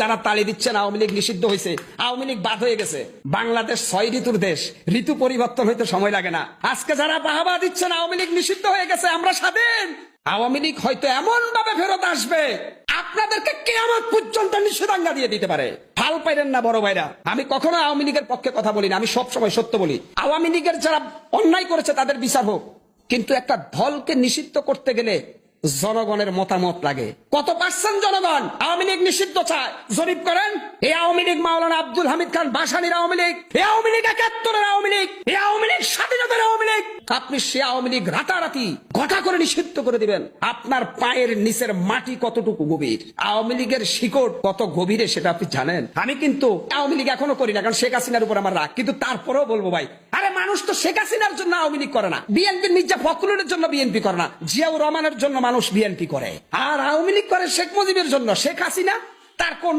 যারা তালি দিচ্ছেন আওয়ামী লীগ নিষিদ্ধ হয়েছে, আওয়ামী লীগ বাদ হয়ে গেছে। বাংলাদেশ 6 ঋতুর দেশ, ঋতু পরিবর্তন হইতে সময় লাগে না। আজকে যারা বাহাবা দিচ্ছেন আওয়ামী লীগ নিষিদ্ধ হয়ে গেছে, আমরা স্বাধীন, আওয়ামী লীগ হয়তো এমন ভাবে ফেরত আসবে আপনাদেরকে কিয়ামত পর্যন্ত নিষেধাজ্ঞা দিয়ে দিতে পারে। হাল পাইলেন না বড় ভাইরা, আমি কখনো আওয়ামী লীগের পক্ষে কথা বলি না, আমি সবসময় সত্য বলি। আওয়ামী লীগের যারা অন্যায় করেছে তাদের বিচার হোক, কিন্তু একটা দলকে নিষিদ্ধ করতে গেলে জনগণের মতামত লাগে। কত পার্সেন্ট জনগণ আওয়ামী লীগ নিষিদ্ধ চায় জরিপ করেন। এই আওয়ামী লীগ মাওলানা আব্দুল হামিদ খান ভাসানীর আওয়ামী লীগ, এই আওয়ামী লীগ 71-এর আওয়ামী লীগ, এই আওয়ামী লীগ স্বাধীনতার আওয়ামী লীগ। আপনি সে আওয়ামী লীগ রাতারাতি ঘটা করে নিষিদ্ধ করে দিবেন, আপনার পায়ের নিচের মাটি কতটুকু গভীর, আওয়ামী লীগের শিকড় কত গভীরে সেটা আপনি জানেন। আমি কিন্তু আওয়ামী লীগ এখনো করি না, কারণ শেখ হাসিনার উপর আমার রাগ, কিন্তু তারপরেও বলবো ভাই, আরে মানুষ তো শেখ হাসিনার জন্য আওয়ামী লীগ করে না, বিএনপির মির্জা ফখরুলের জন্য বিএনপি করে না, জিয়াউর রহমানের জন্য মানুষ বিএনপি করে, আর আওয়ামী লীগ করে শেখ মুজিবের জন্য। শেখ হাসিনা তার কোন